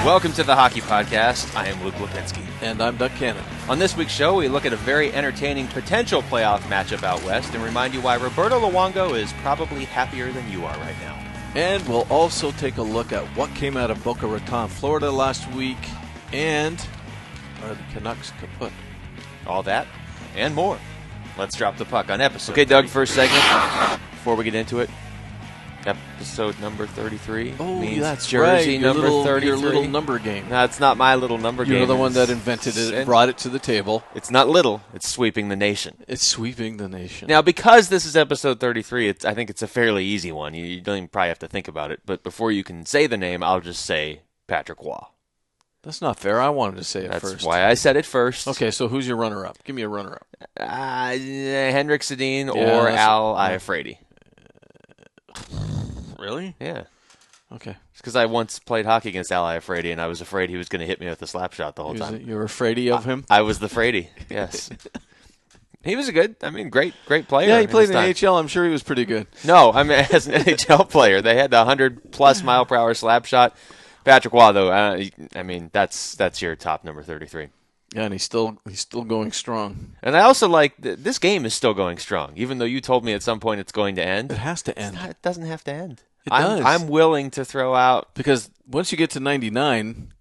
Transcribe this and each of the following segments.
Welcome to the Hockey Podcast. I am Luke Lipinski. And I'm Doug Cannon. On this week's show, we look at a very entertaining potential playoff matchup out west and remind you why Roberto Luongo is probably happier than you are right now. And we'll also take a look at what came out of Boca Raton, Florida last week, and are the Canucks kaput? All that and more. Let's drop the puck on episode. Okay, Doug, first segment. Before we get into it, episode number 33. Oh, means that's jersey right. number 33. Your little number game. No, it's not my little number game. You're the one that invented it, and brought it to the table. It's not little. It's sweeping the nation. It's sweeping the nation. Now, because this is episode 33, I think it's a fairly easy one. You don't even probably have to think about it. But before you can say the name, I'll just say Patrick Waugh. That's not fair. I wanted to say it That's first. That's why I said it first. Okay, so who's your runner-up? Give me a runner-up. Henrik Sedin or Al Iafrate. Really? Yeah. Okay. It's because I once played hockey against Al Iafrate, and I was afraid he was going to hit me with a slap shot the whole time. You were afraid of him? I was the Frady, yes. He was great player. Yeah, he played in the NHL. I'm sure he was pretty good. No, I mean, as an NHL player, they had the 100-plus mile-per-hour slap shot. Patrick Waugh, though, I mean, that's your top number 33. Yeah, and he's still going strong. And I also like this game is still going strong, even though you told me at some point it's going to end. It has to end. It doesn't have to end. It does. I'm willing to throw out. Because once you get to 99,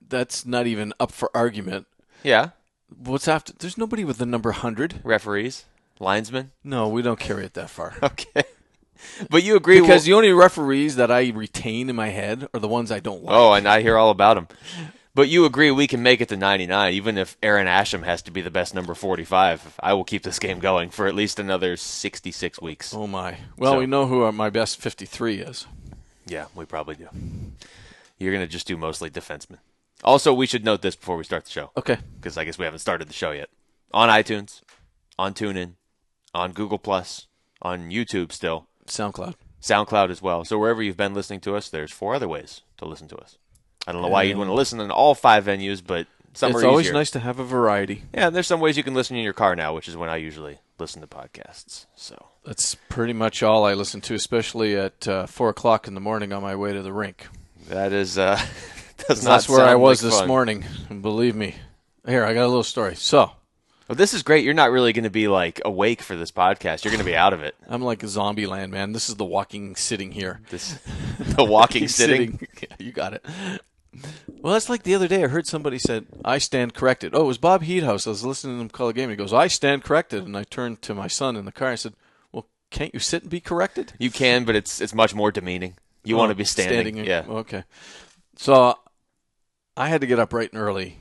that's not even up for argument. Yeah. What's after? There's nobody with the number 100. Referees? Linesmen? No, we don't carry it that far. Okay. But you agree. Because the only referees that I retain in my head are the ones I don't like. Oh, and I hear all about them. But you agree we can make it to 99, even if Aaron Asham has to be the best number 45. I will keep this game going for at least another 66 weeks. Oh, my. Well, we know who my best 53 is. Yeah, we probably do. You're going to just do mostly defensemen. Also, we should note this before we start the show. Okay. Because I guess we haven't started the show yet. On iTunes, on TuneIn, on Google+, on YouTube still. SoundCloud as well. So wherever you've been listening to us, there's 4 other ways to listen to us. I don't know why you'd want to listen in all 5 venues, but some are easier. It's always nice to have a variety. Yeah, there's some ways you can listen in your car now, which is when I usually listen to podcasts. So that's pretty much all I listen to, especially at 4 o'clock in the morning on my way to the rink. That is that's where I was this morning, and believe me. Here, I got a little story. Well, this is great. You're not really going to be like awake for this podcast. You're going to be out of it. I'm like a zombie land, man. This is the walking sitting here. The walking sitting? Yeah, you got it. Well, that's like the other day I heard somebody said, I stand corrected. Oh, it was Bob Heathouse. I was listening to him call a game. He goes, I stand corrected. And I turned to my son in the car and I said, well, can't you sit and be corrected? You can, but it's much more demeaning. You want to be standing. Yeah. Okay. So I had to get up bright and early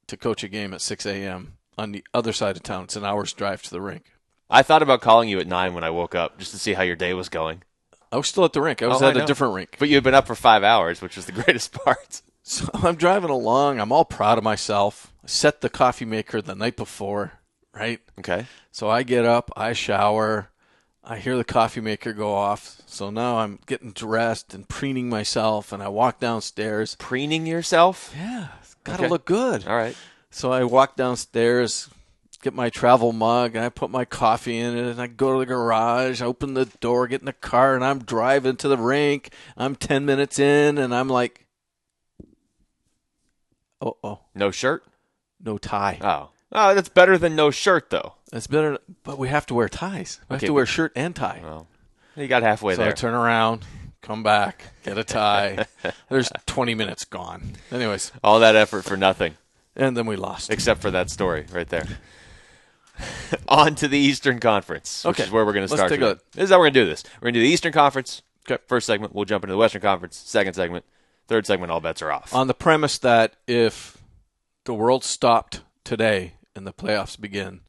to coach a game at 6 a.m. on the other side of town. It's an hour's drive to the rink. I thought about calling you at 9 when I woke up just to see how your day was going. I was still at the rink. I was at a different rink. But you had been up for 5 hours, which was the greatest part. So I'm driving along. I'm all proud of myself. I set the coffee maker the night before, right? Okay. So I get up. I shower. I hear the coffee maker go off. So now I'm getting dressed and preening myself, and I walk downstairs. Preening yourself? Yeah. It's got to look good. All right. So I walk downstairs, get my travel mug, and I put my coffee in it, and I go to the garage, open the door, get in the car, and I'm driving to the rink. I'm 10 minutes in, and I'm like, uh-oh. No shirt? No tie. Oh, that's better than no shirt, though. That's better, but we have to wear ties. We have to wear shirt and tie. Well, you got halfway there. So I turn around, come back, get a tie. There's 20 minutes gone. Anyways. All that effort for nothing. And then we lost. Except for that story right there. On to the Eastern Conference, which is where we're going to start. This is how we're going to do this. We're going to do the Eastern Conference. Okay. First segment, we'll jump into the Western Conference. Second segment. Third segment, all bets are off. On the premise that if the world stopped today and the playoffs begin,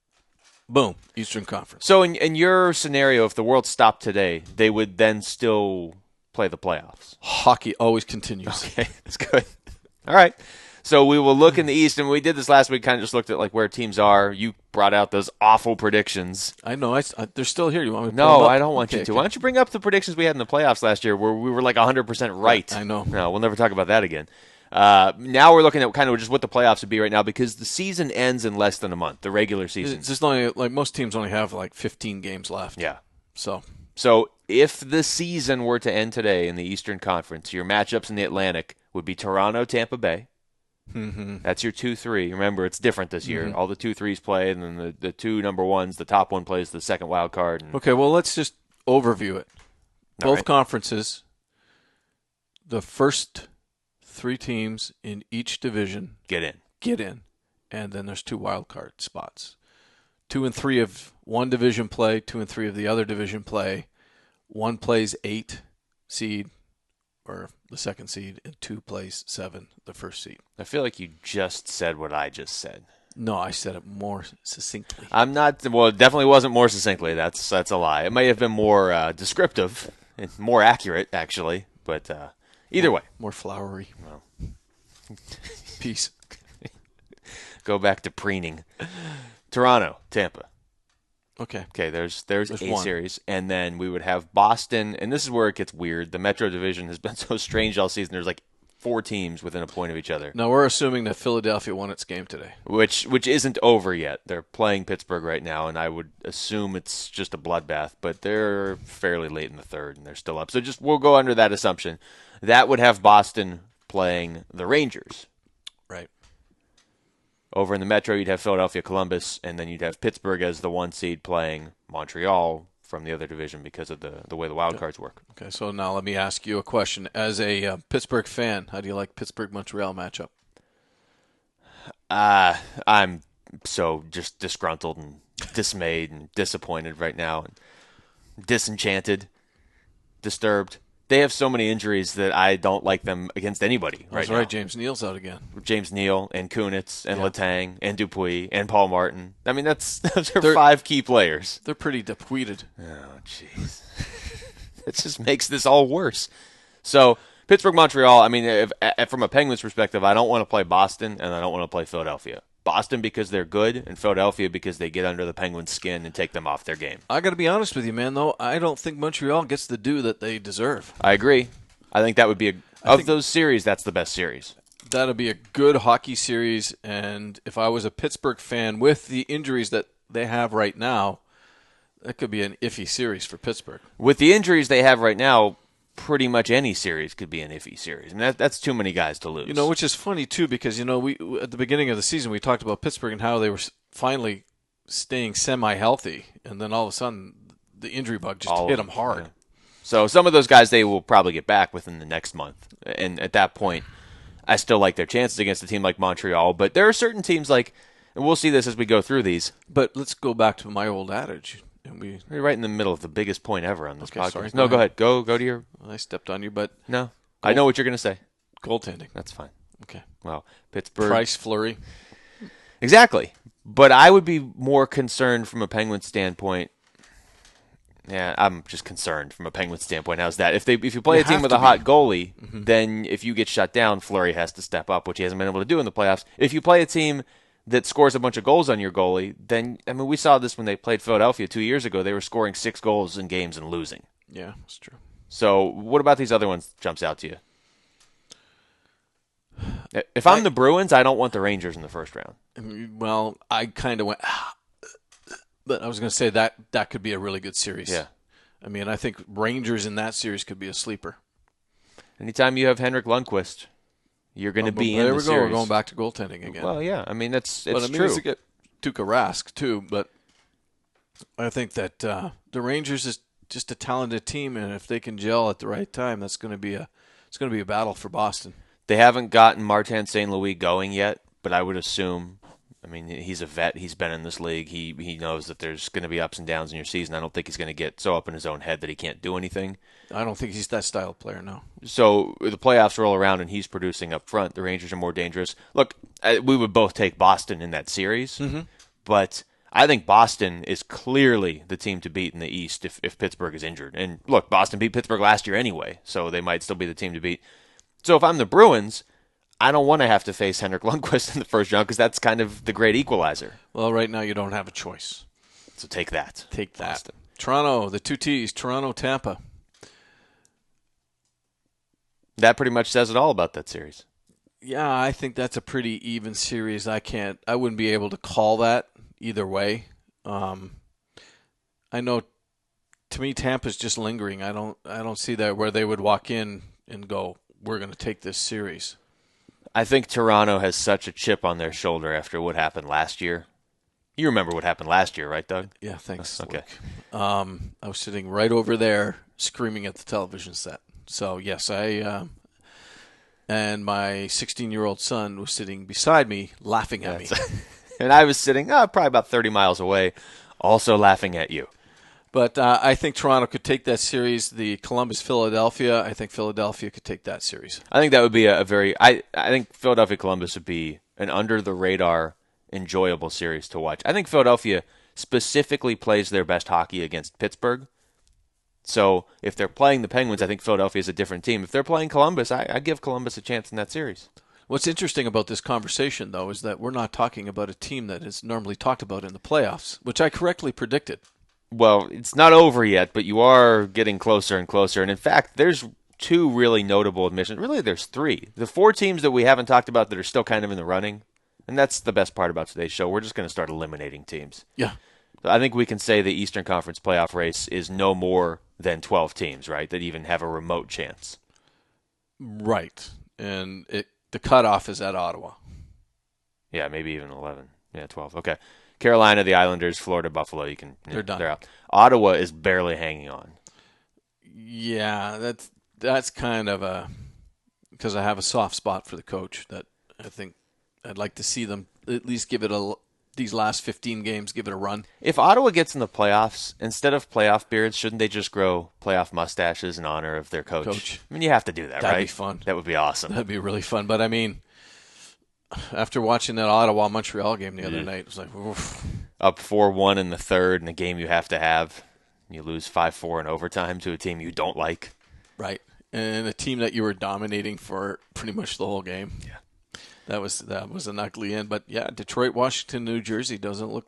boom, Eastern Conference. So in your scenario, if the world stopped today, they would then still play the playoffs? Hockey always continues. Okay, that's good. All right. So we will look in the East, and we did this last week, kind of just looked at like where teams are. You brought out those awful predictions. I know. They're still here. You want me to No, pull them up? I don't want you to. Why don't you bring up the predictions we had in the playoffs last year where we were like 100% right? I know. No, we'll never talk about that again. Now we're looking at kind of just what the playoffs would be right now because the season ends in less than a month, the regular season. It's just only, like most teams only have like 15 games left. Yeah. So if the season were to end today in the Eastern Conference, your matchups in the Atlantic would be Toronto, Tampa Bay. Mm-hmm. That's your 2-3. Remember, it's different this year. Mm-hmm. All the 2-3s play, and then the two number ones, the top one plays the second wild card. Okay, well, let's just overview it. Both conferences, the first 3 teams in each division get in, and then there's 2 wild card spots. 2 and 3 of one division play, 2 and 3 of the other division play. 1 plays 8 seed, or the second seed, and 2 plays 7, the first seed. I feel like you just said what I just said. No, I said it more succinctly. I'm not. Well, it definitely wasn't more succinctly. That's a lie. It may have been more descriptive and more accurate, actually. But either way, more flowery. Well, peace. Go back to preening. Toronto, Tampa. Okay. There's a series, and then we would have Boston, and this is where it gets weird. The Metro Division has been so strange all season. There's like 4 teams within a point of each other. Now we're assuming that Philadelphia won its game today, which isn't over yet. They're playing Pittsburgh right now, and I would assume it's just a bloodbath. But they're fairly late in the third, and they're still up. So we'll go under that assumption. That would have Boston playing the Rangers. Right. Over in the Metro, you'd have Philadelphia, Columbus, and then you'd have Pittsburgh as the 1 seed playing Montreal from the other division because of the way the wild cards work. Okay, so now let me ask you a question. As a Pittsburgh fan, how do you like Pittsburgh-Montreal matchup? I'm so just disgruntled and dismayed and disappointed right now, and disenchanted, disturbed. They have so many injuries that I don't like them against anybody right now. That's right. James Neal's out again. James Neal and Kunitz and Letang and Dupuis and Paul Martin. I mean, those are 5 key players. They're pretty depleted. Oh, jeez. It just makes this all worse. So Pittsburgh, Montreal, I mean, from a Penguins perspective, I don't want to play Boston and I don't want to play Philadelphia. Boston because they're good, and Philadelphia because they get under the Penguins' skin and take them off their game. I got to be honest with you, man, though. I don't think Montreal gets the due that they deserve. I agree. I think that would be of those series, that's the best series. That'll be a good hockey series, and if I was a Pittsburgh fan with the injuries that they have right now, that could be an iffy series for Pittsburgh. With the injuries they have right now, pretty much any series could be an iffy series. I mean, that's too many guys to lose. Which is funny, too, because, we at the beginning of the season, we talked about Pittsburgh and how they were finally staying semi-healthy, and then all of a sudden, the injury bug just hit them hard. Yeah. So some of those guys, they will probably get back within the next month. And at that point, I still like their chances against a team like Montreal. But there are certain teams and we'll see this as we go through these. But let's go back to my old adage. We're right in the middle of the biggest point ever on this podcast. Sorry, go ahead. Go to your... I stepped on you, but... No. I know what you're going to say. Goaltending. That's fine. Okay. Well, Pittsburgh... Price, Fleury. Exactly. But I would be more concerned from a Penguin standpoint. Yeah, I'm just concerned from a Penguin standpoint. How's that? If you play a team with a hot goalie, then if you get shut down, Fleury has to step up, which he hasn't been able to do in the playoffs. If you play a team that scores a bunch of goals on your goalie, then, I mean, we saw this when they played Philadelphia 2 years ago. They were scoring 6 goals in games and losing. Yeah, that's true. So what about these other ones jumps out to you? If I'm the Bruins, I don't want the Rangers in the first round. Well, I kind of went, but I was going to say that could be a really good series. Yeah. I mean, I think Rangers in that series could be a sleeper. Anytime you have Henrik Lundqvist, you're going to be in the series. We're going back to goaltending again. Well, yeah. I mean, it's true. To get Tuukka Rask, too, but I think that the Rangers is just a talented team, and if they can gel at the right time, it's going to be a battle for Boston. They haven't gotten Martin St. Louis going yet, but I would assume, I mean, he's a vet. He's been in this league. He knows that there's going to be ups and downs in your season. I don't think he's going to get so up in his own head that he can't do anything. I don't think he's that style of player, no. So the playoffs roll around and he's producing up front. The Rangers are more dangerous. Look, we would both take Boston in that series, but I think Boston is clearly the team to beat in the East if Pittsburgh is injured. And look, Boston beat Pittsburgh last year anyway, so they might still be the team to beat. So if I'm the Bruins, I don't want to have to face Henrik Lundqvist in the first round because that's kind of the great equalizer. Well, right now you don't have a choice. So take that. Take that. Boston. Toronto, the 2 T's, Toronto, Tampa. That pretty much says it all about that series. Yeah, I think that's a pretty even series. I wouldn't be able to call that either way. I know to me, Tampa's just lingering. I don't see that where they would walk in and go, we're going to take this series. I think Toronto has such a chip on their shoulder after what happened last year. You remember what happened last year, right, Doug? Yeah, thanks. Okay. I was sitting right over there screaming at the television set. So, yes, and my 16-year-old son was sitting beside me laughing at me. And I was sitting probably about 30 miles away also laughing at you. But I think Toronto could take that series. The Columbus-Philadelphia, I think Philadelphia could take that series. I think that would be I think Philadelphia-Columbus would be an under-the-radar, enjoyable series to watch. I think Philadelphia specifically plays their best hockey against Pittsburgh. So if they're playing the Penguins, I think Philadelphia is a different team. If they're playing Columbus, I give Columbus a chance in that series. What's interesting about this conversation, though, is that we're not talking about a team that is normally talked about in the playoffs, which I correctly predicted. Well, it's not over yet, but you are getting closer and closer. And in fact, there's two really notable admissions. Really, there's three. The four teams that we haven't talked about that are still kind of in the running. And that's the best part about today's show. We're just going to start eliminating teams. Yeah. So I think we can say the Eastern Conference playoff race is no more than 12 teams, right, that even have a remote chance. Right. And the cutoff is at Ottawa. Yeah, maybe even 11. Yeah, 12. Okay. Carolina, the Islanders, Florida, Buffalo, they're done. They're out. Ottawa is barely hanging on. Yeah, that's kind of because I have a soft spot for the coach that I think I'd like to see them at least give it these last 15 games, give it a run. If Ottawa gets in the playoffs, instead of playoff beards, shouldn't they just grow playoff mustaches in honor of their coach? I mean, you have to do that, right? That'd be fun. That would be awesome. That'd be really fun. But, I mean, after watching that Ottawa-Montreal game the other night, it was like, oof. Up 4-1 in the third in a game you have to have. You lose 5-4 in overtime to a team you don't like. Right. And a team that you were dominating for pretty much the whole game. Yeah. That was an ugly end. But, yeah, Detroit, Washington, New Jersey doesn't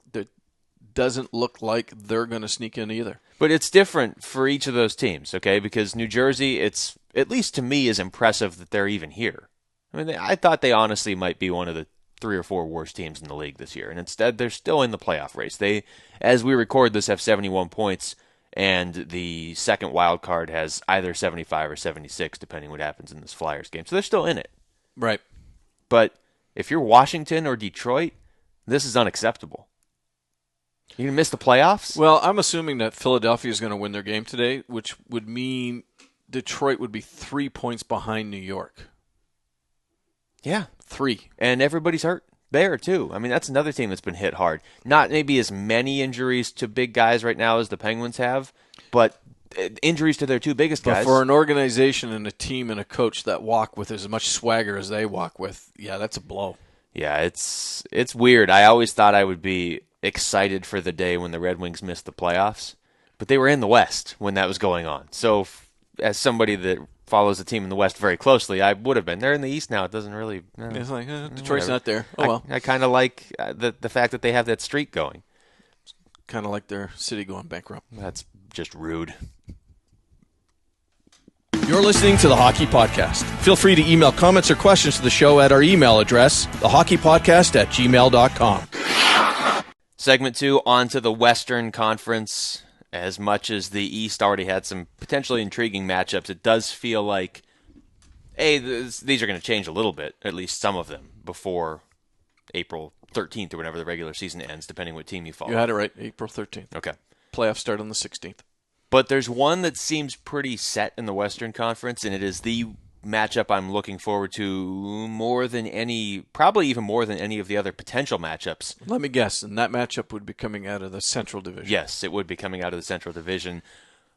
look like they're going to sneak in either. But it's different for each of those teams, okay? Because New Jersey, it's, at least to me, is impressive that they're even here. I mean, I thought they honestly might be one of the 3 or 4 worst teams in the league this year. And instead, they're still in the playoff race. They, as we record this, have 71 points, and the second wild card has either 75 or 76, depending what happens in this Flyers game. So they're still in it. Right. But if you're Washington or Detroit, this is unacceptable. You're going to miss the playoffs? Well, I'm assuming that Philadelphia is going to win their game today, which would mean Detroit would be 3 points behind New York. Yeah. 3. And everybody's hurt there, too. I mean, that's another team that's been hit hard. Not maybe as many injuries to big guys right now as the Penguins have, but injuries to their two biggest guys. But for an organization and a team and a coach that walk with as much swagger as they walk with, yeah, that's a blow. Yeah, it's weird. I always thought I would be excited for the day when the Red Wings missed the playoffs, but they were in the West when that was going on. So as somebody that follows the team in the West very closely, I would have been. They're in the East now. It doesn't really... It's like, Detroit's not there. Oh, well. I kind of like the fact that they have that streak going. Kind of like their city going bankrupt. That's just rude. You're listening to The Hockey Podcast. Feel free to email comments or questions to the show at our email address, thehockeypodcast@gmail.com. Segment 2, on to the Western Conference. As much as the East already had some potentially intriguing matchups, it does feel like, these are going to change a little bit, at least some of them, before April 13th or whenever the regular season ends, depending what team you follow. You had it right, April 13th. Okay. Playoffs start on the 16th. But there's one that seems pretty set in the Western Conference, and it is the matchup I'm looking forward to probably even more than any of the other potential matchups. Let me guess, and that matchup would be coming out of the Central Division. Yes, it would be coming out of the Central Division.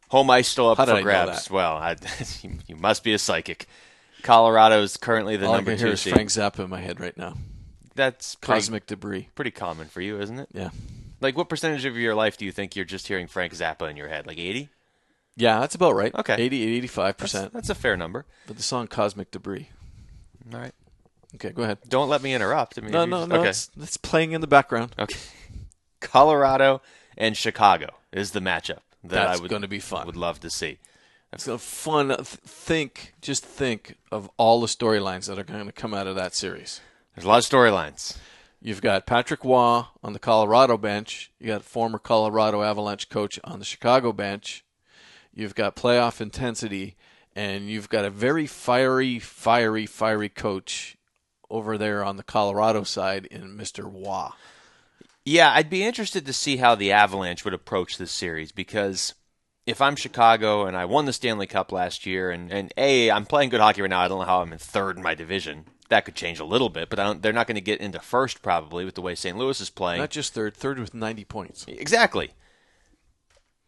Home ice still up for grabs. Well, you must be a psychic. Colorado is currently the number 2 seed. All I can hear is Frank Zappa in my head right now. That's Cosmic Debris. Pretty common for you, isn't it? Yeah. Like, what percentage of your life do you think you're just hearing Frank Zappa in your head? Like 80? Yeah, that's about right. Okay. 80, 85%. That's a fair number. But the song Cosmic Debris. All right. Okay, go ahead. Don't let me interrupt. I mean, no. Okay. It's playing in the background. Okay. Colorado and Chicago is the matchup that's going to be fun. Would love to see. It's fun. Think of all the storylines that are going to come out of that series. There's a lot of storylines. You've got Patrick Waugh on the Colorado bench. You got former Colorado Avalanche coach on the Chicago bench. you've got playoff intensity, and you've got a very fiery coach over there on the Colorado side in Mr. Waugh. Yeah, I'd be interested to see how the Avalanche would approach this series, because if I'm Chicago and I won the Stanley Cup last year, and I'm playing good hockey right now, I don't know how I'm in third in my division. That could change a little bit, but they're not going to get into first probably with the way St. Louis is playing. Not just third with 90 points. Exactly.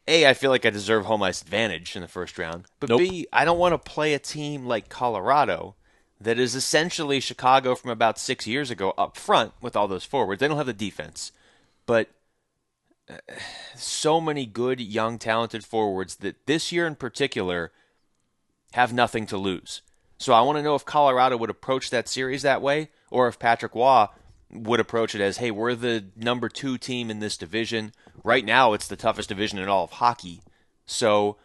I feel like I deserve home ice advantage in the first round. But nope. B, I don't want to play a team like Colorado that is essentially Chicago from about 6 years ago up front with all those forwards. They don't have the defense. But so many good, young, talented forwards that this year in particular have nothing to lose. So I want to know if Colorado would approach that series that way, or if Patrick Waugh would approach it as, hey, we're the number 2 team in this division. Right now, it's the toughest division in all of hockey. So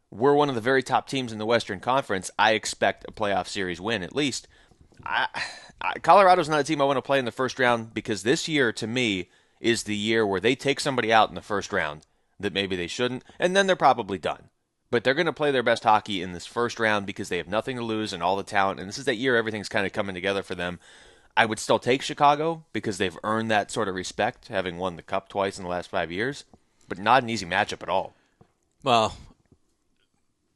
we're one of the very top teams in the Western Conference. I expect a playoff series win, at least. Colorado's not a team I want to play in the first round, because this year, to me, is the year where they take somebody out in the first round that maybe they shouldn't, and then they're probably done. But they're going to play their best hockey in this first round because they have nothing to lose and all the talent, and this is that year everything's kind of coming together for them. I would still take Chicago because they've earned that sort of respect, having won the Cup twice in the last 5 years, but not an easy matchup at all. Well,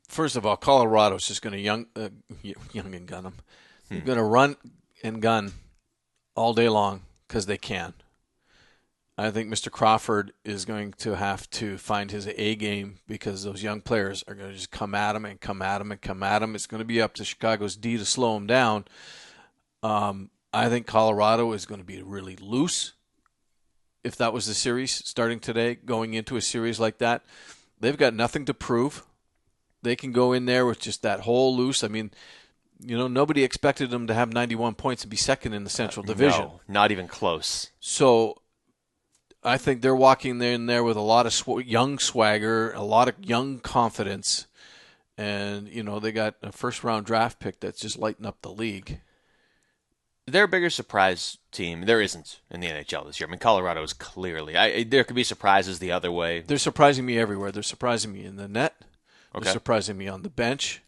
first of all, Colorado's just going to young and gun them. They're going to run and gun all day long because they can. I think Mr. Crawford is going to have to find his A game, because those young players are going to just come at him and come at him and come at him. It's going to be up to Chicago's D to slow him down. I think Colorado is going to be really loose. If that was the series starting today, going into a series like that, they've got nothing to prove. They can go in there with just that whole loose. I mean, nobody expected them to have 91 points and be second in the Central Division. No, not even close. So I think they're walking in there with a lot of young swagger, a lot of young confidence, and they got a first-round draft pick that's just lighting up the league. They're a bigger surprise team. There isn't in the NHL this year. I mean, Colorado is clearly. There could be surprises the other way. They're surprising me everywhere. They're surprising me in the net. Okay. They're surprising me on the bench,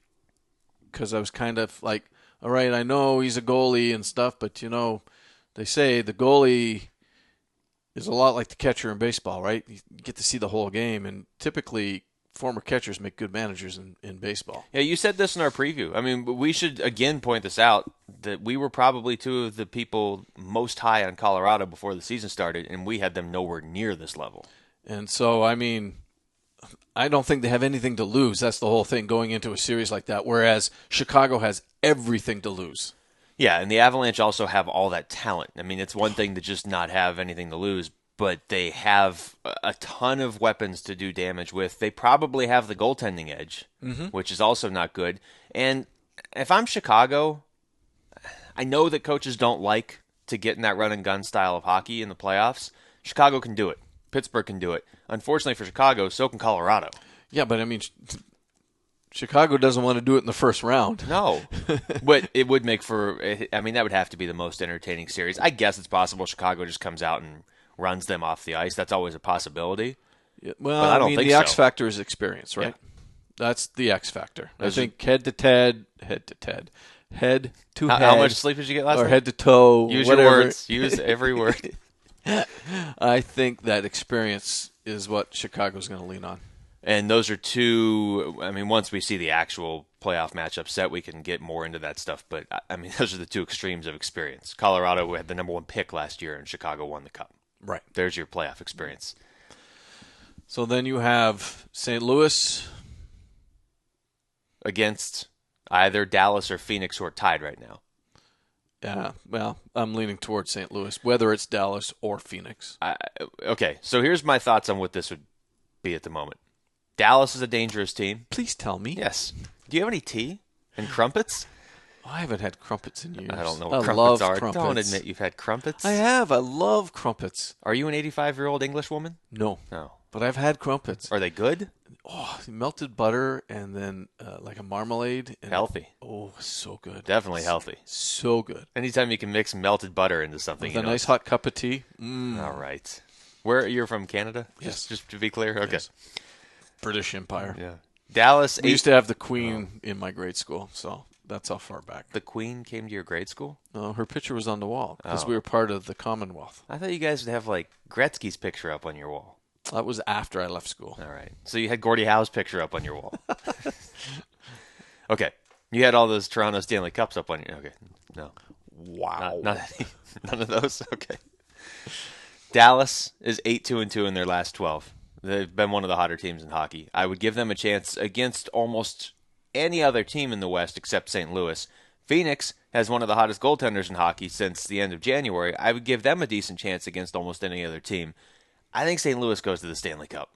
because I was kind of like, all right, I know he's a goalie and stuff, but they say the goalie is a lot like the catcher in baseball, right? You get to see the whole game, and typically former catchers make good managers in baseball. Yeah, you said this in our preview. I mean, we should again point this out, that we were probably 2 of the people most high on Colorado before the season started, and we had them nowhere near this level. And so, I mean, I don't think they have anything to lose. That's the whole thing going into a series like that, whereas Chicago has everything to lose. Yeah, and the Avalanche also have all that talent. I mean, it's one thing to just not have anything to lose, but they have a ton of weapons to do damage with. They probably have the goaltending edge, which is also not good. And if I'm Chicago, I know that coaches don't like to get in that run-and-gun style of hockey in the playoffs. Chicago can do it. Pittsburgh can do it. Unfortunately for Chicago, so can Colorado. Yeah, but I mean, Chicago doesn't want to do it in the first round. No. But it would make for, I mean, that would have to be the most entertaining series. I guess it's possible Chicago just comes out and runs them off the ice. That's always a possibility. Yeah, well, but I don't think the so. X factor is experience, right? Yeah. That's the X factor. I think head to head. How much sleep did you get last night? Or head to toe. Use whatever. your words. Use every word. I think that experience is what Chicago's going to lean on. And those are 2, I mean, once we see the actual playoff matchup set, we can get more into that stuff. But, I mean, those are the 2 extremes of experience. Colorado had the number 1 pick last year, and Chicago won the Cup. Right. There's your playoff experience. So then you have St. Louis against either Dallas or Phoenix, who are tied right now. Yeah, well, I'm leaning towards St. Louis, whether it's Dallas or Phoenix. Okay, so here's my thoughts on what this would be at the moment. Dallas is a dangerous team. Please tell me. Yes. Do you have any tea and crumpets? Oh, I haven't had crumpets in years. I don't know what crumpets are. Crumpets. Don't admit you've had crumpets. I have. I love crumpets. Are you an 85-year-old English woman? No. No. But I've had crumpets. Are they good? Oh, melted butter and then like a marmalade. And, healthy. Oh, so good. Definitely healthy. So good. Anytime you can mix melted butter into something. With a nice hot cup of tea. All right. You're from Canada? Yes. Just to be clear? Okay. Yes. British Empire. Yeah. Dallas. We used to have the Queen in my grade school, so that's how far back. The Queen came to your grade school? No, her picture was on the wall because we were part of the Commonwealth. I thought you guys would have like Gretzky's picture up on your wall. That was after I left school. All right. So you had Gordie Howe's picture up on your wall. Okay. You had all those Toronto Stanley Cups up on your... Okay. No. Wow. None of those? Okay. Dallas is 8-2-2 in their last 12. They've been one of the hotter teams in hockey. I would give them a chance against almost any other team in the West except St. Louis. Phoenix has one of the hottest goaltenders in hockey since the end of January. I would give them a decent chance against almost any other team. I think St. Louis goes to the Stanley Cup.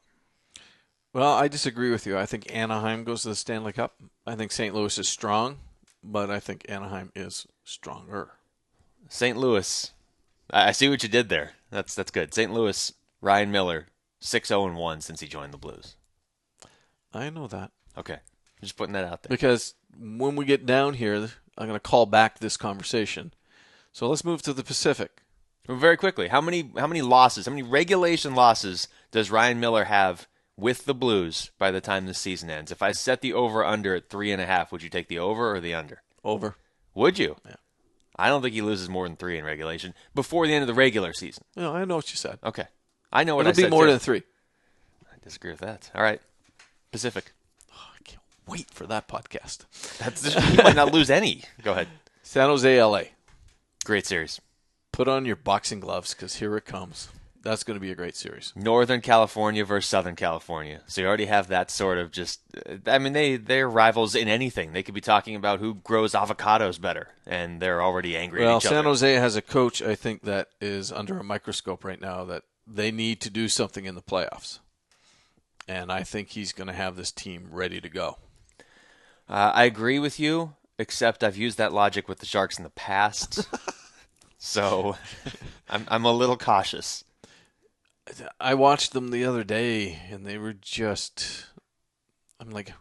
Well, I disagree with you. I think Anaheim goes to the Stanley Cup. I think St. Louis is strong, but I think Anaheim is stronger. St. Louis, I see what you did there. That's good. St. Louis, Ryan Miller, 6-0-1 since he joined the Blues. I know that. Okay. Just putting that out there. Because when we get down here, I'm going to call back this conversation. So let's move to the Pacific. Very quickly, how many losses, how many regulation losses does Ryan Miller have with the Blues by the time the season ends? If I set the over-under at 3.5, would you take the over or the under? Over. Would you? Yeah. I don't think he loses more than 3 in regulation before the end of the regular season. No, I know what you said. Okay. I know what I said. It'll be more too. than 3. I disagree with that. All right. Pacific. Oh, I can't wait for that podcast. You might not lose any. Go ahead. San Jose, LA. Great series. Put on your boxing gloves because here it comes. That's going to be a great series. Northern California versus Southern California. So you already have that sort of just... I mean, they're rivals in anything. They could be talking about who grows avocados better, and they're already angry at each other. San Jose has a coach, I think, that is under a microscope right now that they need to do something in the playoffs. And I think he's going to have this team ready to go. I agree with you, except I've used that logic with the Sharks in the past. So I'm a little cautious. I watched them the other day, and they were just... I'm like,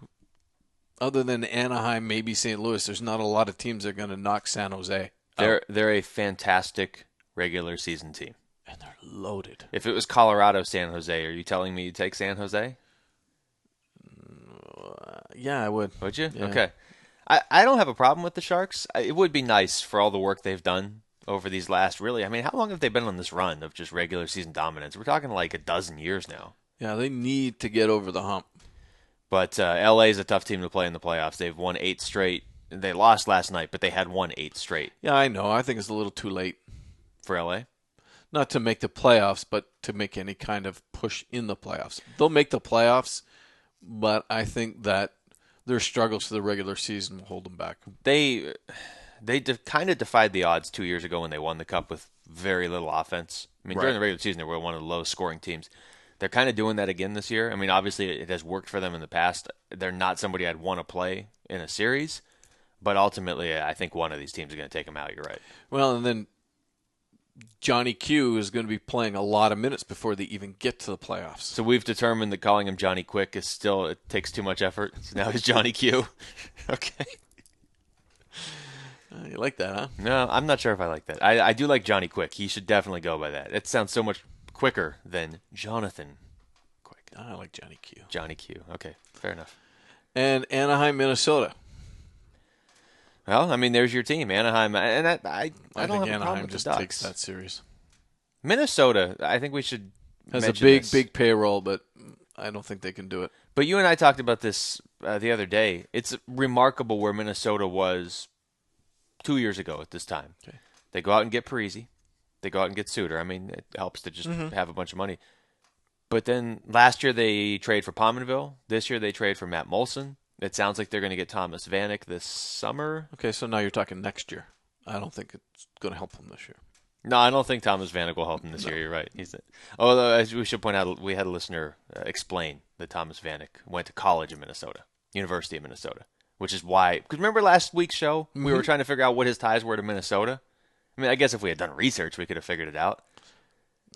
other than Anaheim, maybe St. Louis, there's not a lot of teams that are going to knock San Jose out. They're a fantastic regular season team. And they're loaded. If it was Colorado, San Jose, are you telling me you'd take San Jose? Yeah, I would. Would you? Yeah. Okay. I don't have a problem with the Sharks. It would be nice for all the work they've done over these last, really, I mean, how long have they been on this run of just regular season dominance? We're talking like a dozen years now. Yeah, they need to get over the hump. But LA is a tough team to play in the playoffs. They've won 8 straight. They lost last night, but they had won 8 straight. Yeah, I know. I think it's a little too late. For LA? Not to make the playoffs, but to make any kind of push in the playoffs. They'll make the playoffs, but I think that their struggles for the regular season will hold them back. They kind of defied the odds 2 years ago when they won the Cup with very little offense. I mean, during the regular season, they were one of the lowest scoring teams. They're kind of doing that again this year. I mean, obviously, it has worked for them in the past. They're not somebody I'd want to play in a series, but ultimately, I think one of these teams is going to take them out. You're right. Well, and then Johnny Q is going to be playing a lot of minutes before they even get to the playoffs. So we've determined that calling him Johnny Quick is still, it takes too much effort. So now he's Johnny Q. Okay. You like that, huh? No, I'm not sure if I like that. I do like Johnny Quick. He should definitely go by that. It sounds so much quicker than Jonathan Quick. I like Johnny Q. Johnny Q. Okay, fair enough. And Anaheim, Minnesota. Well, I mean, there's your team, Anaheim, and I don't think have a problem Anaheim with just the Ducks. takes that series. Minnesota, I think we should has a mention big, this. big payroll, but I don't think they can do it. But you and I talked about this the other day. It's remarkable where Minnesota was 2 years ago at this time. Okay. They go out and get Parise. They go out and get Suter. I mean, it helps to just have a bunch of money. But then last year they trade for Pominville. This year they trade for Matt Molson. It sounds like they're going to get Thomas Vanek this summer. Okay, so now you're talking next year. I don't think it's going to help them this year. No, I don't think Thomas Vanek will help him this year. You're right. Although, as we should point out, we had a listener explain that Thomas Vanek went to college in Minnesota, University of Minnesota, which is why. Because remember last week's show, we were trying to figure out what his ties were to Minnesota. I mean, I guess if we had done research, we could have figured it out.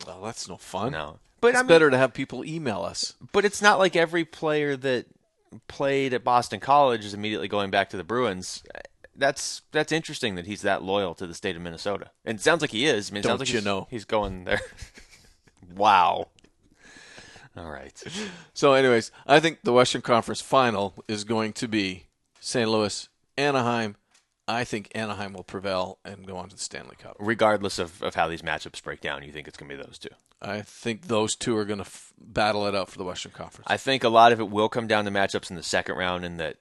Well, that's no fun. No, but it's better to have people email us. But it's not like every player that played at Boston College is immediately going back to the Bruins. That's interesting that he's that loyal to the state of Minnesota. And it sounds like he is. I mean, it sounds like he's going there. Wow. All right. So, anyways, I think the Western Conference Final is going to be St. Louis, Anaheim. I think Anaheim will prevail and go on to the Stanley Cup. Regardless of how these matchups break down, you think it's going to be those two? I think those two are going to battle it out for the Western Conference. I think a lot of it will come down to matchups in the second round, and that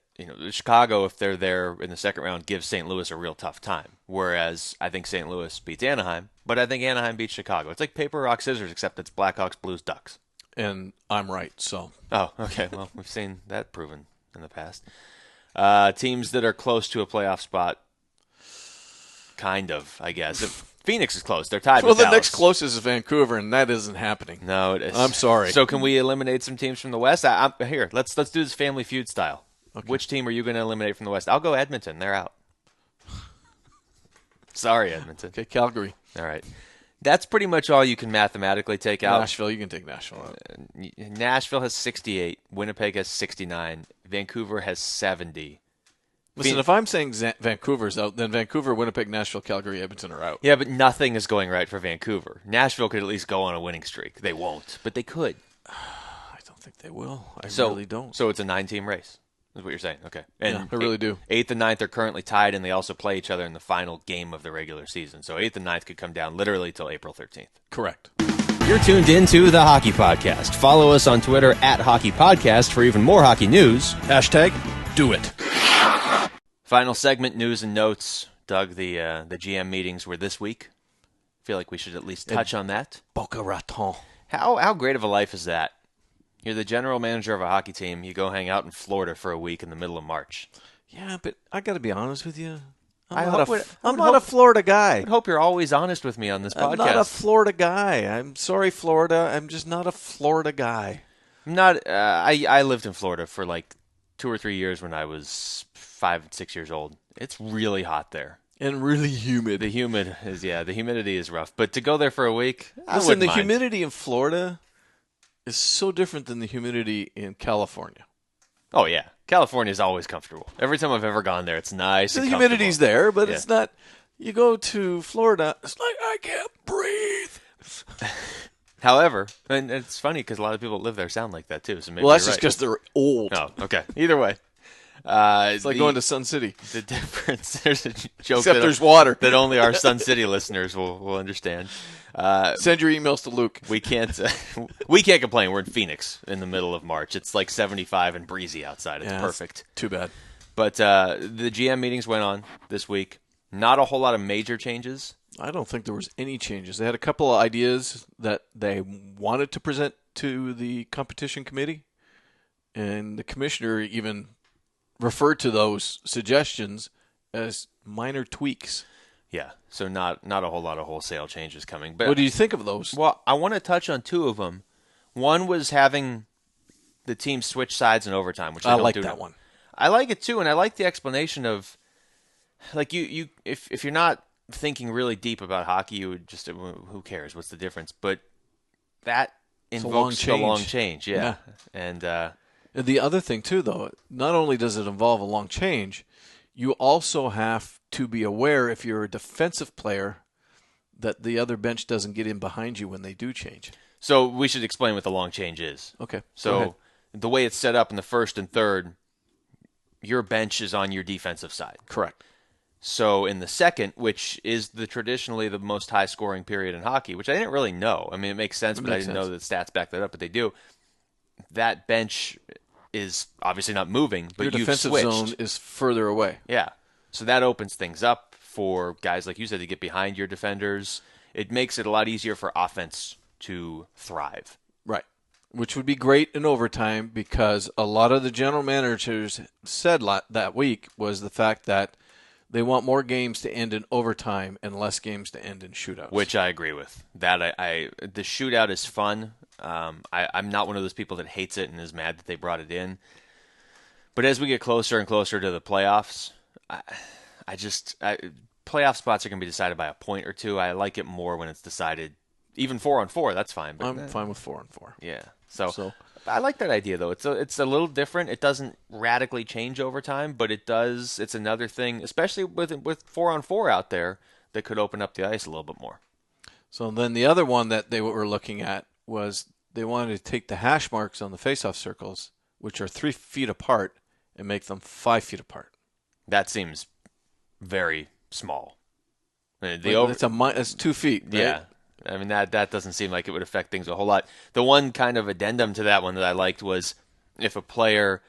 Chicago, if they're there in the second round, gives St. Louis a real tough time. Whereas I think St. Louis beats Anaheim, but I think Anaheim beats Chicago. It's like paper, rock, scissors, except it's Blackhawks, Blues, Ducks. And I'm right, so. Oh, okay. Well, we've seen that proven in the past. Teams that are close to a playoff spot, kind of, I guess. If Phoenix is close. They're tied with Well, the Dallas. next closest is Vancouver, and that isn't happening. No, it is. I'm sorry. So can we eliminate some teams from the West? Here, let's do this Family Feud style. Okay. Which team are you going to eliminate from the West? I'll go Edmonton. They're out. Sorry, Edmonton. Okay, Calgary. All right. That's pretty much all you can mathematically take out. Nashville, you can take Nashville out. Nashville has 68. Winnipeg has 69. Vancouver has 70. Listen, if I'm saying Vancouver's out, then Vancouver, Winnipeg, Nashville, Calgary, Edmonton are out. Yeah, but nothing is going right for Vancouver. Nashville could at least go on a winning streak. They won't, but they could. I don't think they will. I really don't. So it's a 9-team race, is what you're saying. Okay. And yeah, I really do. 8th and 9th are currently tied, and they also play each other in the final game of the regular season. So 8th and 9th could come down literally till April 13th. Correct. You're tuned into The Hockey Podcast. Follow us on Twitter @HockeyPodcast for even more hockey news. #DoIt. Final segment, news and notes. Doug, the GM meetings were this week. I feel like we should at least touch on that. Boca Raton. How great of a life is that? You're the general manager of a hockey team. You go hang out in Florida for a week in the middle of March. Yeah, but I got to be honest with you. I'm not a Florida guy. I hope you're always honest with me on this podcast. I'm not a Florida guy. I'm sorry, Florida. I'm just not a Florida guy. I'm not. I lived in Florida for like 2 or 3 years when I was 5 and 6 years old. It's really hot there. And really humid. The humidity is rough. But to go there for a week, listen, the humidity in Florida is so different than the humidity in California. Oh, yeah. California is always comfortable. Every time I've ever gone there, it's nice and the humidity's there, but it's not. You go to Florida, it's like, I can't breathe. However, and it's funny because a lot of people that live there sound like that too. So maybe that's just because they're old. Oh, okay. Either way. It's like going to Sun City. The difference, there's a joke Except there's water. that only our Sun City listeners will understand. Send your emails to Luke. We can't complain. We're in Phoenix in the middle of March. It's like 75 and breezy outside. It's perfect. Too bad. But the GM meetings went on this week. Not a whole lot of major changes. I don't think there was any changes. They had a couple of ideas that they wanted to present to the competition committee, and the commissioner even referred to those suggestions as minor tweaks. Yeah, so not a whole lot of wholesale changes coming. But what do you think of those? Well, I want to touch on 2 of them. One was having the team switch sides in overtime, which I like that one. I like it too, and I like the explanation of, like, you if you're not thinking really deep about hockey, you would just, who cares? What's the difference? But that invokes a long change. Yeah. And the other thing too, though, not only does it involve a long change, you also have to be aware, if you're a defensive player, that the other bench doesn't get in behind you when they do change. So we should explain what the long change is. Okay. So the way it's set up in the first and third, your bench is on your defensive side. Correct. So in the second, which is traditionally the most high-scoring period in hockey, which I didn't really know. I mean, it makes sense, but I didn't know that stats back that up, but they do. That bench is obviously not moving, but your defensive switched. zone is further away. Yeah. So that opens things up for guys, like you said, to get behind your defenders. It makes it a lot easier for offense to thrive. Right. Which would be great in overtime, because a lot of the general managers said that week was the fact that they want more games to end in overtime and less games to end in shootouts. Which I agree with. That the shootout is fun. I'm not one of those people that hates it and is mad that they brought it in. But as we get closer and closer to the playoffs, playoff spots are going to be decided by a point or two. I like it more when it's decided, even 4-on-4. That's fine. But I'm fine with 4-on-4. Yeah. So I like that idea, though. It's a little different. It doesn't radically change over time, but it does. It's another thing, especially with 4-on-4 out there, that could open up the ice a little bit more. So then the other one that they were looking at was they wanted to take the hash marks on the face-off circles, which are 3 feet apart, and make them 5 feet apart. That seems very small. It's 2 feet, right? Yeah. I mean, that doesn't seem like it would affect things a whole lot. The one kind of addendum to that one that I liked was if a player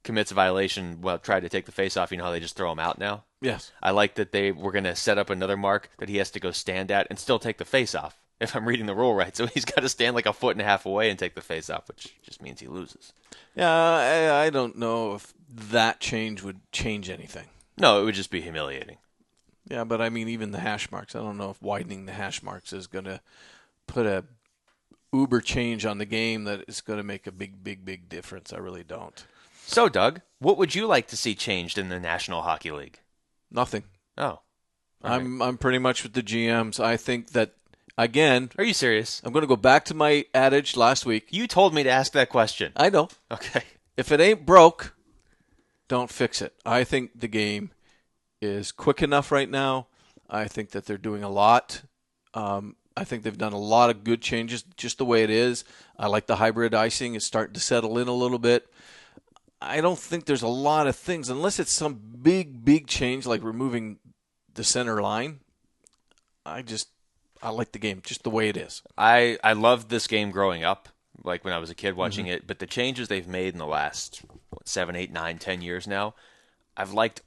commits a violation, try to take the face off, you know how they just throw him out now? Yes. I like that they were going to set up another mark that he has to go stand at and still take the face off, if I'm reading the rule right. So he's got to stand like 1.5 feet away and take the face off, which just means he loses. Yeah, I don't know if that change would change anything. No, it would just be humiliating. Yeah, but I mean, even the hash marks, I don't know if widening the hash marks is going to put a uber change on the game that is going to make a big difference. I really don't. So, Doug, what would you like to see changed in the National Hockey League? Nothing. Oh. I'm pretty much with the GMs. I think that, again... Are you serious? I'm going to go back to my adage last week. You told me to ask that question. I know. Okay. If it ain't broke, don't fix it. I think the game is quick enough right now. I think that they're doing a lot. I think they've done a lot of good changes just the way it is. I like the hybrid icing. It's starting to settle in a little bit. I don't think there's a lot of things, unless it's some big change like removing the center line. I like the game just the way it is. I loved this game growing up, like when I was a kid watching it, but the changes they've made in the last 7, 8, 9, 10 years now, I've liked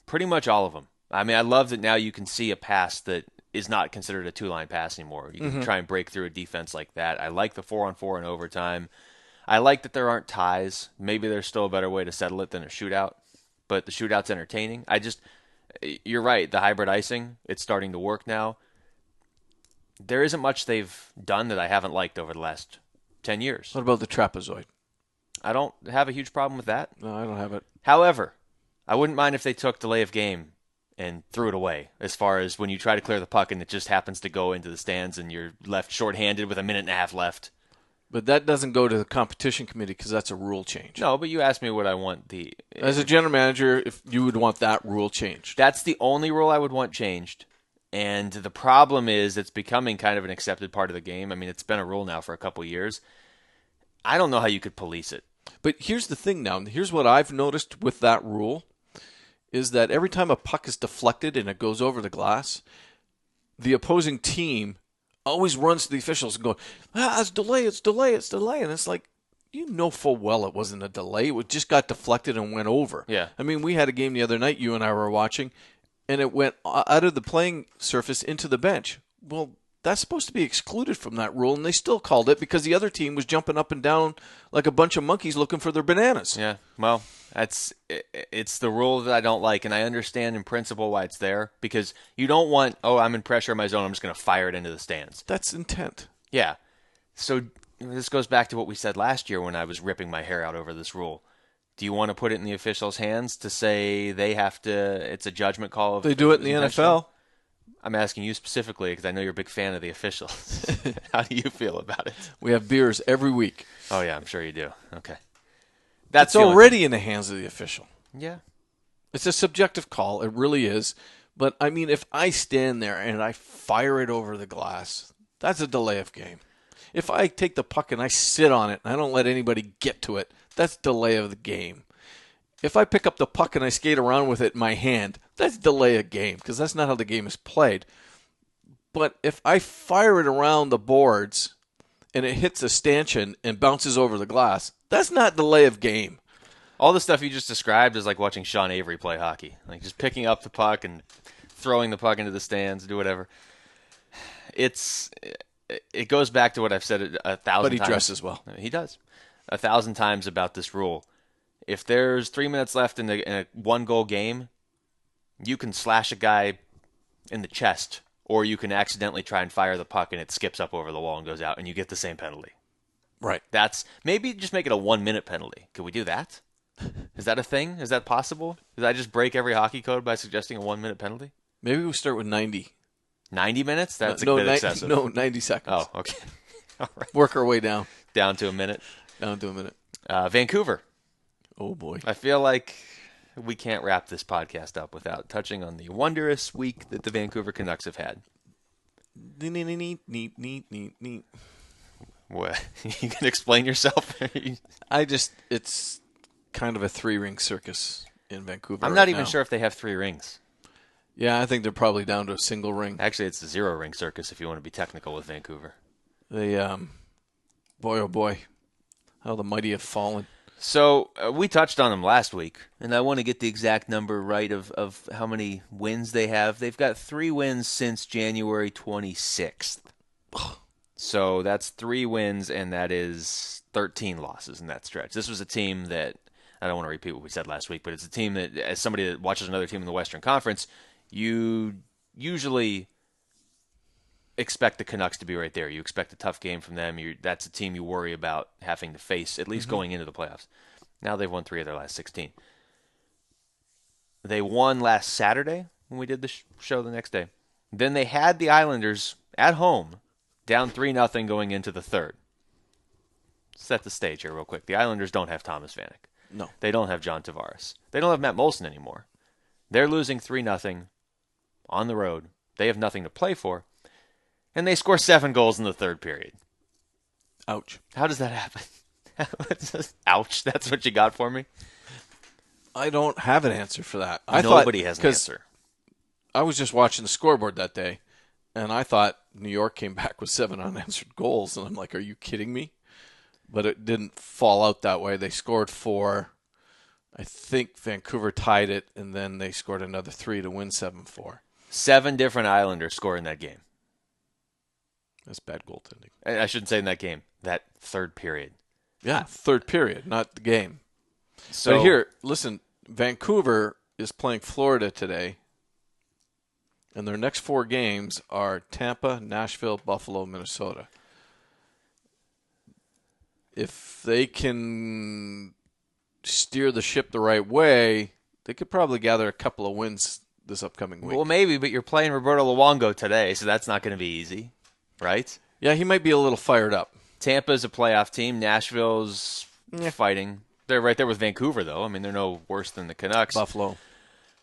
pretty much all of them. I mean, I love that now you can see a pass that is not considered a two-line pass anymore. You can try and break through a defense like that. I like the 4-on-4 in overtime. I like that there aren't ties. Maybe there's still a better way to settle it than a shootout, but the shootout's entertaining. You're right, the hybrid icing, it's starting to work now. There isn't much they've done that I haven't liked over the last 10 years. What about the trapezoid? I don't have a huge problem with that. No, I don't have it. However, I wouldn't mind if they took delay of game and threw it away, as far as when you try to clear the puck and it just happens to go into the stands and you're left shorthanded with 1.5 minutes left. But that doesn't go to the competition committee because that's a rule change. No, but you asked me what I want As a general manager, if you would want that rule changed. That's the only rule I would want changed. And the problem is it's becoming kind of an accepted part of the game. I mean, it's been a rule now for a couple years. I don't know how you could police it. But here's the thing now. Here's what I've noticed with that rule is that every time a puck is deflected and it goes over the glass, the opposing team always runs to the officials and goes, it's delay. And it's like, you know full well it wasn't a delay. It just got deflected and went over. Yeah. I mean, we had a game the other night you and I were watching, and it went out of the playing surface into the bench. Well, that's supposed to be excluded from that rule, and they still called it because the other team was jumping up and down like a bunch of monkeys looking for their bananas. Yeah, well, it's the rule that I don't like, and I understand in principle why it's there, because you don't want, I'm in pressure in my zone, I'm just going to fire it into the stands. That's intent. Yeah. So this goes back to what we said last year when I was ripping my hair out over this rule. Do you want to put it in the officials' hands to say they have to, it's a judgment call? They do it in the NFL. I'm asking you specifically because I know you're a big fan of the officials. How do you feel about it? We have beers every week. Oh, yeah, I'm sure you do. Okay. That's already in the hands of the official. Yeah. It's a subjective call. It really is. But, I mean, if I stand there and I fire it over the glass, that's a delay of game. If I take the puck and I sit on it and I don't let anybody get to it, that's delay of the game. If I pick up the puck and I skate around with it in my hand, that's delay a game because that's not how the game is played. But if I fire it around the boards and it hits a stanchion and bounces over the glass, that's not delay of game. All the stuff you just described is like watching Sean Avery play hockey, like just picking up the puck and throwing the puck into the stands, do whatever. It goes back to what I've said 1,000 times. But he dresses well. He does. 1,000 times about this rule. If there's 3 minutes left in a one-goal game, you can slash a guy in the chest, or you can accidentally try and fire the puck and it skips up over the wall and goes out, and you get the same penalty. Right. Maybe just make it a 1-minute penalty. Could we do that? Is that a thing? Is that possible? Did I just break every hockey code by suggesting a 1-minute penalty? Maybe we'll start with 90. 90 minutes? That's a bit excessive. No, 90 seconds. Oh, okay. All right. Work our way down. Down to a minute. Vancouver. Oh, boy. I feel like we can't wrap this podcast up without touching on the wondrous week that the Vancouver Canucks have had. Neat. What? You can explain yourself? It's kind of a 3-ring circus in Vancouver. I'm not even sure if they have 3 rings. Yeah, I think they're probably down to a single ring. Actually, it's a 0-ring circus if you want to be technical with Vancouver. They, boy, oh boy, how the mighty have fallen. So we touched on them last week, and I want to get the exact number right of how many wins they have. They've got 3 wins since January 26th. So that's 3 wins, and that is 13 losses in that stretch. This was a team that, I don't want to repeat what we said last week, but it's a team that, as somebody that watches another team in the Western Conference, you usually expect the Canucks to be right there. You expect a tough game from them. That's a team you worry about having to face, at least going into the playoffs. Now they've won 3 of their last 16. They won last Saturday when we did the show the next day. Then they had the Islanders at home, down 3-0 going into the third. Set the stage here real quick. The Islanders don't have Thomas Vanek. No. They don't have John Tavares. They don't have Matt Molson anymore. They're losing 3-0 on the road. They have nothing to play for. And they score 7 goals in the third period. Ouch. How does that happen? Ouch, that's what you got for me? I don't have an answer for that. Nobody has an answer. I was just watching the scoreboard that day, and I thought New York came back with 7 unanswered goals, and I'm like, are you kidding me? But it didn't fall out that way. They scored 4. I think Vancouver tied it, and then they scored another 3 to win 7-4. 7 different Islanders score in that game. That's bad goaltending. I shouldn't say in that game. That third period. Yeah, third period, not the game. So but here, listen, Vancouver is playing Florida today, and their next 4 games are Tampa, Nashville, Buffalo, Minnesota. If they can steer the ship the right way, they could probably gather a couple of wins this upcoming week. Well, maybe, but you're playing Roberto Luongo today, so that's not going to be easy, right? Yeah, he might be a little fired up. Tampa's a playoff team. Nashville's fighting. They're right there with Vancouver, though. I mean, they're no worse than the Canucks. Buffalo.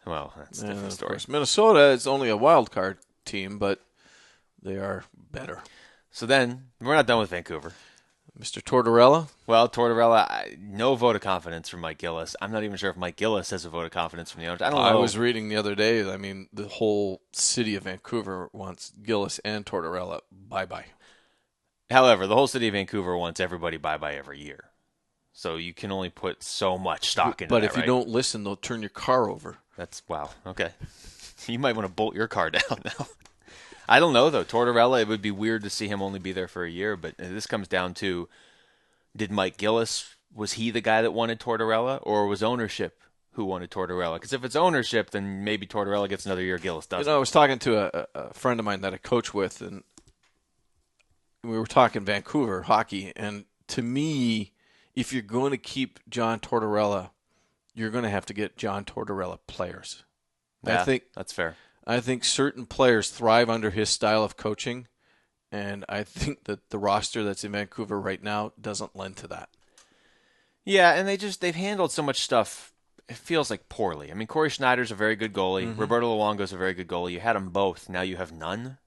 Well, that's a different story. Minnesota is only a wild card team, but they are better. So then, we're not done with Vancouver. Mr. Tortorella? Well, Tortorella, no vote of confidence from Mike Gillis. I'm not even sure if Mike Gillis has a vote of confidence from the owners. I don't know. I was reading the other day, I mean, the whole city of Vancouver wants Gillis and Tortorella bye-bye. However, the whole city of Vancouver wants everybody bye-bye every year. So you can only put so much stock into that, But if you don't listen, they'll turn your car over. That's, wow, okay. You might want to bolt your car down now. I don't know, though. Tortorella, it would be weird to see him only be there for a year, but this comes down to, did Mike Gillis, was he the guy that wanted Tortorella, or was ownership who wanted Tortorella? Because if it's ownership, then maybe Tortorella gets another year, Gillis doesn't. I was talking to a friend of mine that I coach with, and we were talking Vancouver hockey, and to me, if you're going to keep John Tortorella, you're going to have to get John Tortorella players. Yeah, I think that's fair. I think certain players thrive under his style of coaching, and I think that the roster that's in Vancouver right now doesn't lend to that. Yeah, and they've handled so much stuff, it feels like poorly. I mean, Corey Schneider's a very good goalie. Mm-hmm. Roberto Luongo's a very good goalie. You had them both. Now you have none.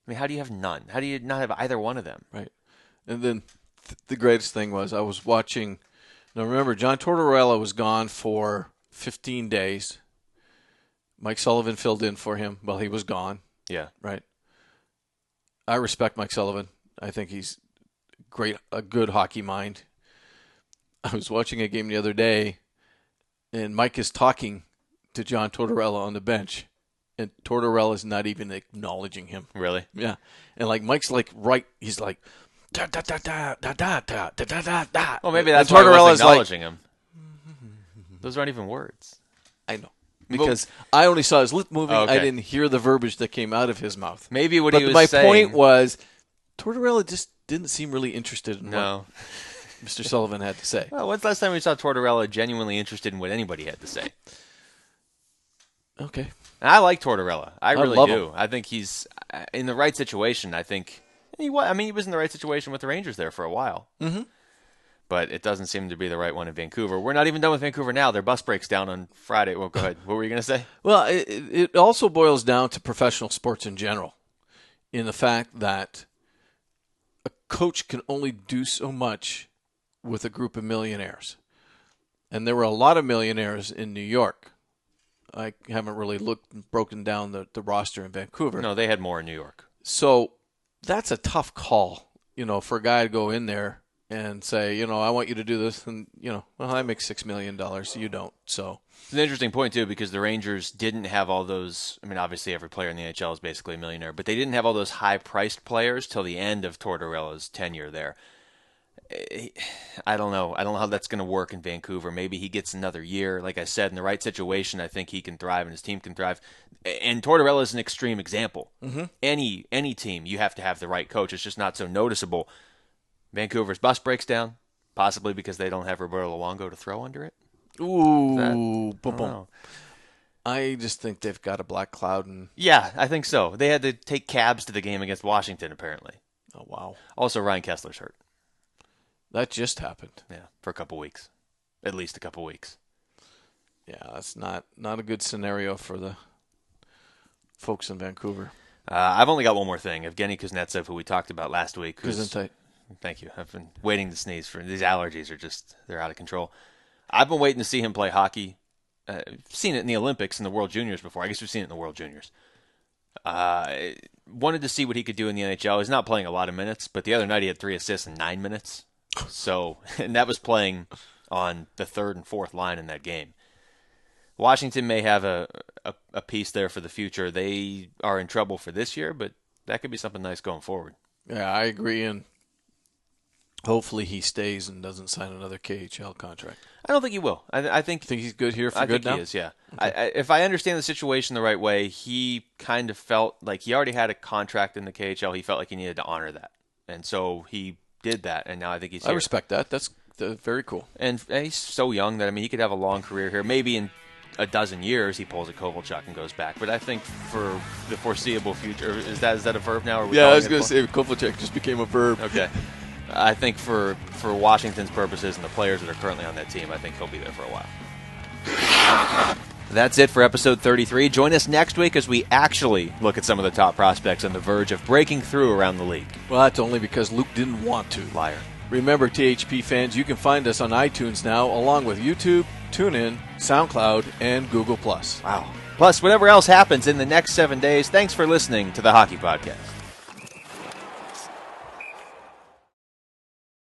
I mean, how do you have none? How do you not have either one of them? Right. And then the greatest thing was I was watching. Now, remember, John Tortorella was gone for 15 days. Mike Sullivan filled in for him while he was gone. Yeah. Right. I respect Mike Sullivan. I think he's a good hockey mind. I was watching a game the other day, and Mike is talking to John Tortorella on the bench, and Tortorella is not even acknowledging him. Really? Yeah. And like Mike's like right, he's like da da da da da da da da da da. Well, maybe that's why he wasn't acknowledging him. Those aren't even words. I know. Because I only saw his lip moving. Okay. I didn't hear the verbiage that came out of his mouth. Maybe what he was my saying. My point was, Tortorella just didn't seem really interested in what Mr. Sullivan had to say. Well, when's the last time we saw Tortorella genuinely interested in what anybody had to say? Okay. And I like Tortorella. I really love do. him. I think he's in the right situation. I think he was in the right situation with the Rangers there for a while. Mm-hmm. But it doesn't seem to be the right one in Vancouver. We're not even done with Vancouver now. Their bus breaks down on Friday. Well, go ahead. What were you going to say? Well, it also boils down to professional sports in general, in the fact that a coach can only do so much with a group of millionaires. And there were a lot of millionaires in New York. I haven't really broken down the roster in Vancouver. No, they had more in New York. So that's a tough call, for a guy to go in there and say, I want you to do this. And, I make $6 million. You don't. So it's an interesting point, too, because the Rangers didn't have all those. I mean, obviously every player in the NHL is basically a millionaire, but they didn't have all those high-priced players till the end of Tortorella's tenure there. I don't know. I don't know how that's going to work in Vancouver. Maybe he gets another year. Like I said, in the right situation, I think he can thrive and his team can thrive. And Tortorella is an extreme example. Mm-hmm. Any team, you have to have the right coach. It's just not so noticeable. Vancouver's bus breaks down, possibly because they don't have Roberto Luongo to throw under it. Ooh, boom. I just think they've got a black cloud. Yeah, I think so. They had to take cabs to the game against Washington, apparently. Oh, wow. Also, Ryan Kessler's hurt. That just happened. Yeah, for a couple weeks. At least a couple weeks. Yeah, that's not a good scenario for the folks in Vancouver. I've only got one more thing. Evgeny Kuznetsov, who we talked about last week. Thank you. I've been waiting to sneeze. These allergies they're out of control. I've been waiting to see him play hockey. I've seen it in the Olympics and the World Juniors before. I guess we've seen it in the World Juniors. Wanted to see what he could do in the NHL. He's not playing a lot of minutes, but the other night he had 3 assists in 9 minutes. So, and that was playing on the third and fourth line in that game. Washington may have a piece there for the future. They are in trouble for this year, but that could be something nice going forward. Yeah, I agree, and hopefully he stays and doesn't sign another KHL contract. I don't think he will. I think he's good here for good now? I think he is, yeah. Okay. If I understand the situation the right way, he kind of felt like he already had a contract in the KHL. He felt like he needed to honor that. And so he did that, and now I think he's here. I respect that. That's very cool. And he's so young that, he could have a long career here. Maybe in a dozen years he pulls a Kovalchuk and goes back. But I think for the foreseeable future, is that a verb now? Yeah, I was going to say Kovalchuk just became a verb. Okay. I think for Washington's purposes and the players that are currently on that team, I think he'll be there for a while. That's it for episode 33. Join us next week as we actually look at some of the top prospects on the verge of breaking through around the league. Well, that's only because Luke didn't want to. Liar. Remember, THP fans, you can find us on iTunes now, along with YouTube, TuneIn, SoundCloud, and Google+. Wow. Plus, whatever else happens in the next 7 days, thanks for listening to the Hockey Podcast.